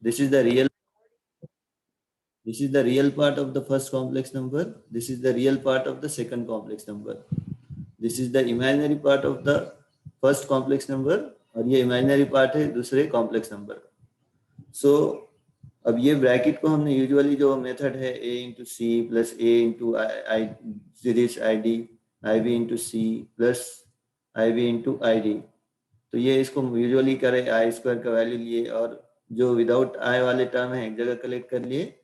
This is the real part of the first complex number. This is the real part of the second complex number. This is the imaginary part of the first complex number और ये imaginary part है दूसरे complex number का. So अब ये bracket को हमने usually जो मेथड है a into C plus a into I series I D I B into C plus I B into I D, तो ये इसको यूजुअली करे आई स्क्वायर का वैल्यू लिए और जो विदाउट आई वाले टर्म है एक जगह कलेक्ट कर लिए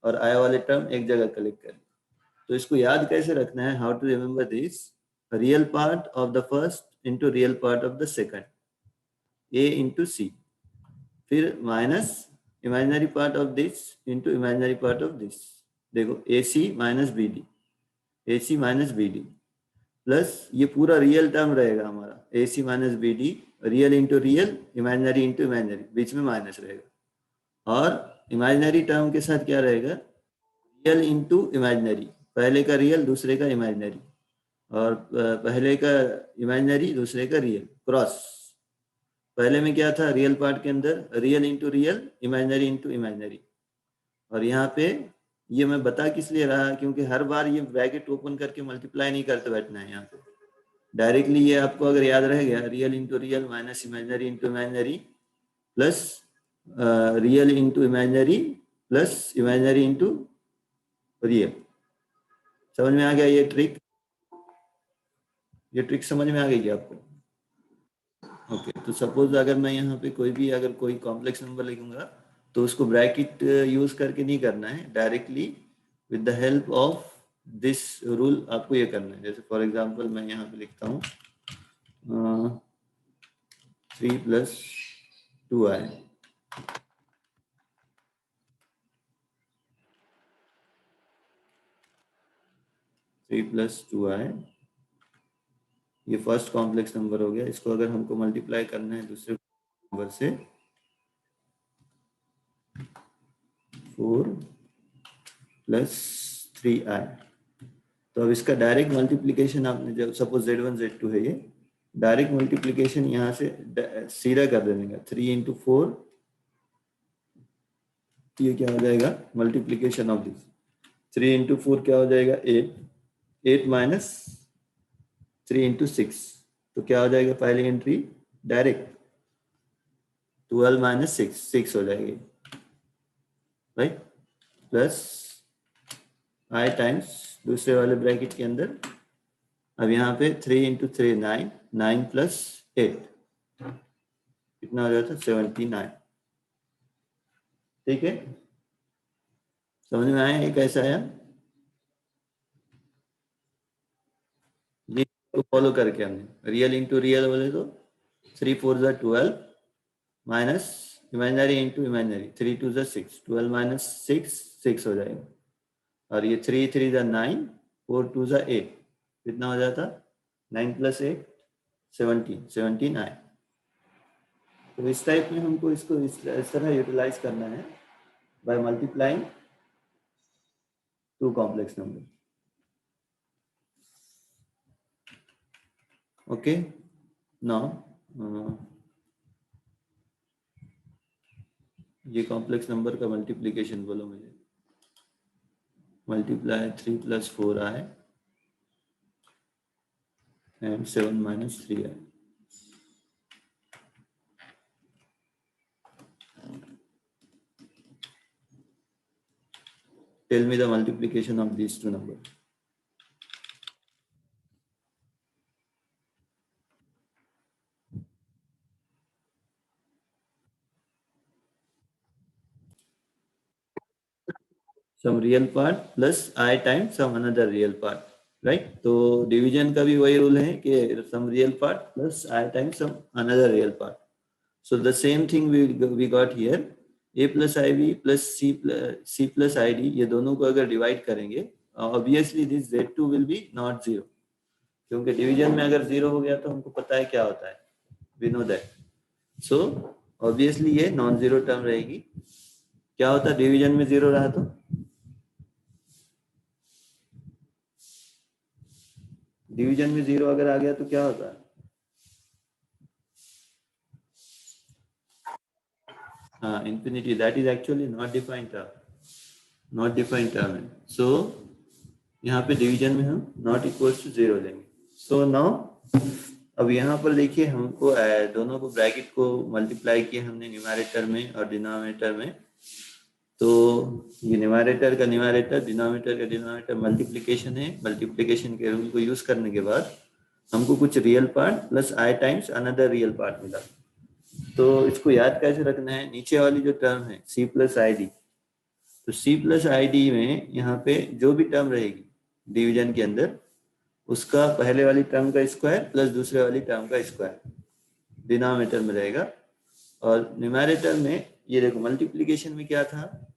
और आई वाले टर्म एक जगह कलेक्ट कर लिए. तो इसको याद कैसे रखना है, how to remember this, real part of the first into real part of the second, a into C, फिर minus imaginary part of this into imaginary part of this. देखो a c minus b d, a c minus b d plus ये पूरा real term रहेगा हमारा a c minus b d, real into real, imaginary into imaginary, बीच में minus रहेगा. और imaginary term के साथ क्या रहेगा, रियल इंटू इमेजिनरी, पहले का रियल दूसरे का इमेजिनरी, और पहले का इमेजिनरी दूसरे का रियल क्रॉस. पहले में क्या था, रियल पार्ट के अंदर real into real, imaginary into imaginary. और यहाँ पे ये मैं बता किस लिए रहा, क्योंकि हर बार ये ब्रैकेट ओपन करके मल्टीप्लाई नहीं करते बैठना है. यहाँ पे डायरेक्टली ये आपको अगर याद रह गया, real into real minus imaginary into imaginary plus real into imaginary plus imaginary into real. समझ में आ गया ये ट्रिक? ये ट्रिक समझ में आ गई क्या आपको? ओके, तो सपोज अगर मैं यहाँ पे कोई कॉम्प्लेक्स नंबर लिखूंगा तो उसको ब्रैकेट यूज करके नहीं करना है, directly with the help of this rule आपको ये करना है. जैसे फॉर एग्जांपल मैं यहाँ पे लिखता हूँ 3 प्लस 2i, ये फर्स्ट कॉम्प्लेक्स नंबर हो गया. इसको अगर हमको मल्टीप्लाई करना है दूसरे नंबर से 4 प्लस 3i, तो अब इसका डायरेक्ट मल्टीप्लीकेशन आपने जब सपोज z1 z2 है, ये डायरेक्ट मल्टीप्लीकेशन यहाँ से सीधा कर देंगे. 3 इंटू 4, ये क्या हो जाएगा, मल्टीप्लीकेशन ऑफ दिस 3 इंटू 4 क्या हो जाएगा 8, 8 माइनस 3 इंटू 6, तो क्या हो जाएगा पहली एंट्री डायरेक्ट 12 माइनस 6 हो जाएगी, राइट, प्लस i टाइम्स दूसरे वाले ब्रैकेट के अंदर. अब यहाँ पे 3 इंटू 3 9, 9 प्लस 8 कितना हो जाता है 79. ठीक है, समझ में आया ये कैसा है? ये तो फॉलो करके हमने रियल इंटू रियल बोले तो 3 4 जा 12 माइनस इमेजिनरी इंटू इमेजिनरी 3 2 जा 6, 12 माइनस 6 हो जाएगा. और ये 3 3 जा 9, 4 2 जा 8, कितना हो जाता 9 प्लस 8 17 आए. तो इस टाइप में हमको इसको इस तरह यूटिलाइज करना है by multiplying to complex number. Okay, now ये कॉम्प्लेक्स नंबर का मल्टीप्लिकेशन बोलो मुझे. Multiply 3 plus 4i and 7 minus 3i. Tell me the multiplication of these two numbers. Some real part plus I times some another real part, right? तो division का भी वही rule है कि some real part plus I times some another real part. So the same thing we got here. A plus IB plus C plus ID, ये दोनों को अगर डिवाइड करेंगे obviously this Z2 will be not zero, क्योंकि division में अगर zero हो गया तो हमको पता है क्या होता है, we know that. So obviously ये नॉन जीरो टर्म रहेगी. क्या होता है डिवीजन में जीरो रहा तो? डिवीजन में जीरो अगर आ गया तो क्या होता है? हाँ infinity, that is actually not defined term, not defined term है। सो यहाँ पे डिवीजन में हम नॉट इक्वल्स टू 0 लेंगे। सो नाउ अब यहाँ पर देखिए हमको दोनों को ब्रैकेट को मल्टीप्लाई किया हमने न्यूमरेटर में और डिनोमिनेटर में। तो ये न्यूमरेटर का न्यूमरेटर, डिनोमिनेटर का डिनोमिनेटर मल्टीप्लिकेशन है। मल्टीप्लिकेशन के रूल को यूज करने के बाद हमको कुछ रियल पार्ट प्लस आई टाइम्स अनदर रियल पार्ट मिला। तो इसको याद कैसे रखना है, नीचे वाली जो टर्म है सी प्लस आई डी, तो सी प्लस आई डी में यहाँ पे जो भी टर्म रहेगी डिवीजन के अंदर, उसका पहले वाली टर्म का स्क्वायर प्लस दूसरे वाली टर्म का स्क्वायर डिनोमिनेटर में रहेगा। और न्यूमरेटर में ये देखो मल्टीप्लिकेशन में क्या था,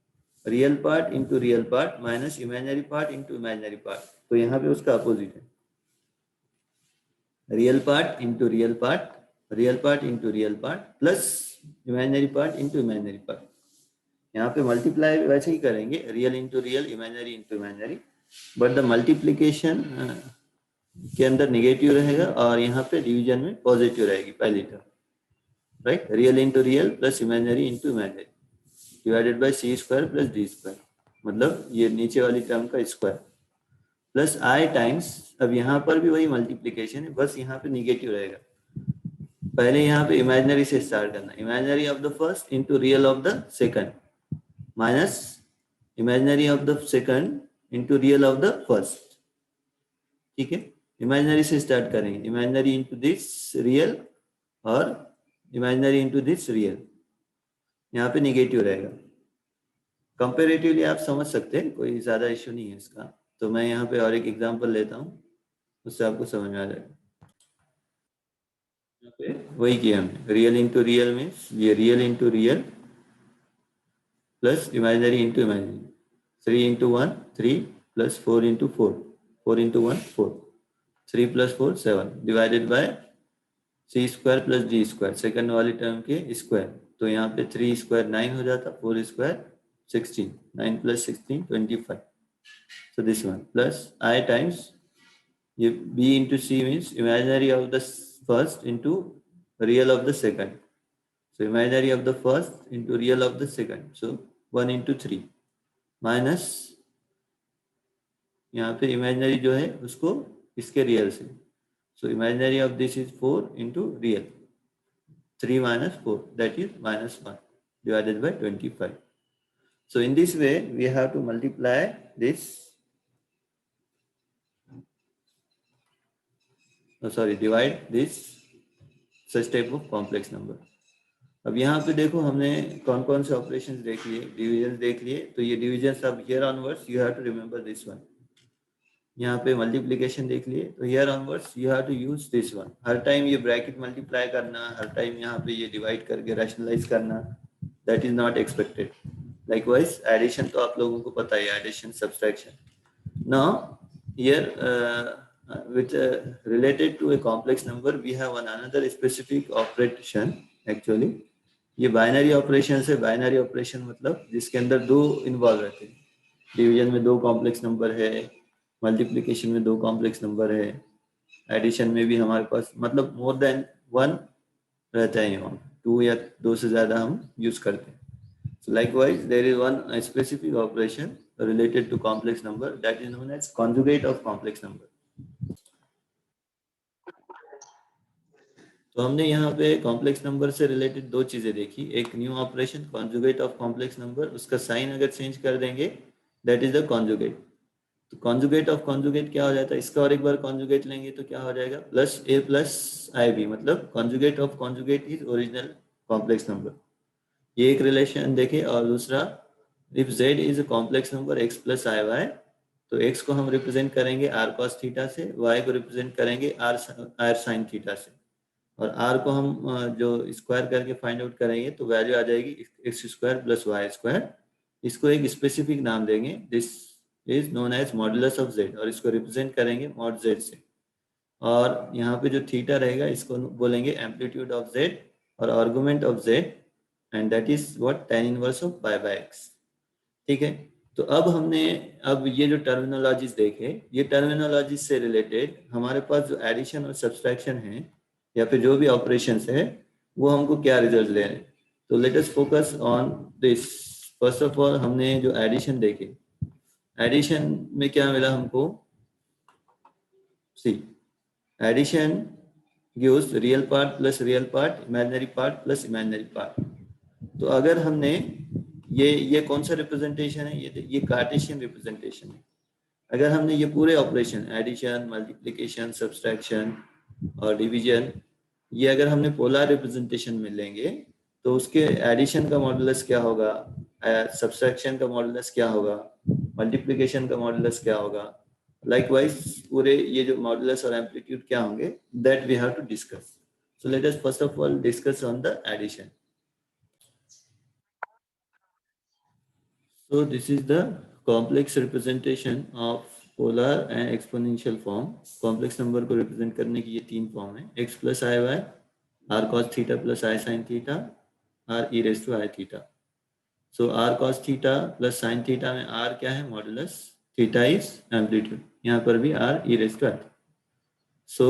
real part into real part minus imaginary part into imaginary part. तो यहाँ पे उसका अपोजिट है, real part into real part, real part into real part plus imaginary part into imaginary part. यहाँ पे मल्टीप्लाई वैसे ही करेंगे, real into real, imaginary into imaginary, but the multiplication के अंदर निगेटिव रहेगा और यहाँ पे डिवीजन में पॉजिटिव रहेगी पहली term, right. Real into real plus imaginary into imaginary divided by C square plus D square, मतलब ये नीचे वाली टर्म का स्क्वायर प्लस आई टाइम्स। अब यहाँ पर भी वही मल्टीप्लिकेशन है, बस यहाँ पे निगेटिव रहेगा। पहले यहाँ पे इमेजिनरी से स्टार्ट करना, imaginary of the first into real of the second minus imaginary of the second into real of the first, ठीक है। इमेजिनरी से स्टार्ट करेंगे, इमेजिनरी इंटू दिस रियल और इमेजिनरी इंटू दिस रियल, यहाँ पे negative रहेगा। Comparatively आप समझ सकते हैं, कोई ज्यादा इश्यू नहीं है इसका। तो मैं यहाँ पे और एक एग्जांपल लेता हूँ, उससे आपको समझ में आ जाएगा। यहाँ पे वही किया हमने, रियल इंटू रियल मीन्स ये real into real plus imaginary into imaginary, 3 into 1 3 plus 4 into 4, 4 into 1 4, 3 plus 4 7 divided by C square plus D square, second वाली टर्म के स्क्वायर। तो यहाँ पे 3 स्क्वायर 9 हो जाता, 4 square 16, 9 plus 16 25। So this one plus I times ये B into C means imaginary of the first into real of the second. So imaginary of the first into real of the second. So 1 into 3 minus यहाँ पे imaginary जो है उसको इसके real से. So imaginary of this is 4 into real. 3 minus 4, that is minus 1 divided by 25. So in this way we have to multiply this, divide this such type of complex number. अब यहाँ पे देखो हमने कौन कौन से ऑपरेशंस देख लिए, डिविजन देख लिए। तो ये डिविजन अब here onwards you have to remember this one. यहाँ पे मल्टीप्लिकेशन देख लिए, तो here onwards you have to use this one. हर टाइम ये ब्रैकेट मल्टीप्लाई करना, हर टाइम यहाँ पे ये डिवाइड करके रैशनलाइज करना, that is not expected. Likewise addition तो आप लोगों को पता है, addition subtraction. Now here with related to a complex number we have one another specific operation actually। ये बाइनरी ऑपरेशन है। बाइनरी ऑपरेशन मतलब जिसके अंदर दो इन्वॉल्व रहते हैं। डिवीजन में दो कॉम्प्लेक्स नंबर है, मल्टीप्लिकेशन में दो कॉम्प्लेक्स नंबर है, एडिशन में भी हमारे पास मतलब मोर देन वन रहता है, यहाँ 2 या 2 से ज्यादा हम यूज करते हैं। So likewise there is one specific operation related to complex number that is known as conjugate of complex number। तो हमने यहाँ पे कॉम्प्लेक्स नंबर से रिलेटेड दो चीजें देखी। एक new operation conjugate of complex number, उसका साइन अगर चेंज कर देंगे दैट इज द कॉन्जुगेट। तो कॉन्जुगेट ऑफ कॉन्जुगेट क्या हो जाता है, इसका और एक बार कॉन्जुगेट लेंगे तो क्या हो जाएगा, plus A plus I B, मतलब conjugate of conjugate is original complex number. ये एक रिलेशन देखे। और दूसरा, if Z is a complex number X plus I Y, तो एक्स को हम रिप्रेजेंट करेंगे आर कॉस थीटा से, वाई को रिप्रेजेंट करेंगे आर साइन थीटा से, और आर को हम जो स्क्वायर करके फाइंड आउट करेंगे तो वैल्यू आ जाएगी X square plus Y square. इसको एक स्पेसिफिक नाम देंगे, this is known as modulus of Z, और इसको रिप्रेजेंट करेंगे मॉड जेड से। और यहाँ पे जो थीटा रहेगा इसको बोलेंगे एम्पलीट्यूड ऑफ जेड और argument of Z, and that is what tan inverse of pi by x. ठीक है। तो अब हमने ये जो टर्मिनोलॉजीज देखे, ये टर्मिनोलॉजी से रिलेटेड हमारे पास जो एडिशन और सब्सट्रैक्शन है या फिर जो भी ऑपरेशंस है वो हमको क्या रिजल्ट ले रहे हैं। तो let us focus on this. First of all हमने जो एडिशन देखे, एडिशन में क्या मिला हमको? See, addition gives real part plus real part, imaginary part plus imaginary part. तो अगर हमने ये कौन सा रिप्रेजेंटेशन है? ये कार्टेशियन रिप्रेजेंटेशन है. अगर हमने ये पूरे ऑपरेशन एडिशन, मल्टीप्लिकेशन, सब्सट्रैक्शन और डिवीजन, ये अगर हमने पोलर रिप्रेजेंटेशन में लेंगे तो उसके एडिशन का मॉडुलस क्या होगा, सब्सट्रैक्शन का मॉडुलस क्या होगा, मल्टीप्लिकेशन का मॉडुलस क्या होगा, लाइकवाइज पूरे ये जो मॉडुलस और एम्पलीट्यूड क्या होंगे, that we have to discuss. So let us first of all discuss on the addition. So this is the complex representation of polar and exponential form. Complex number को represent करने की ये तीन form है, x plus i y, r cos theta plus i sin theta, r e raised to i theta. So r cos theta plus sin theta में r क्या है? Modulus. Theta is amplitude. यहाँ पर भी r e raised to i. So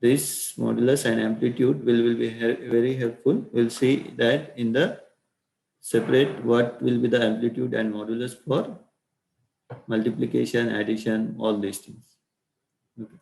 this modulus and amplitude will be very helpful. We'll see that in the separate what will be the amplitude and modulus for multiplication, addition, all these things. Okay.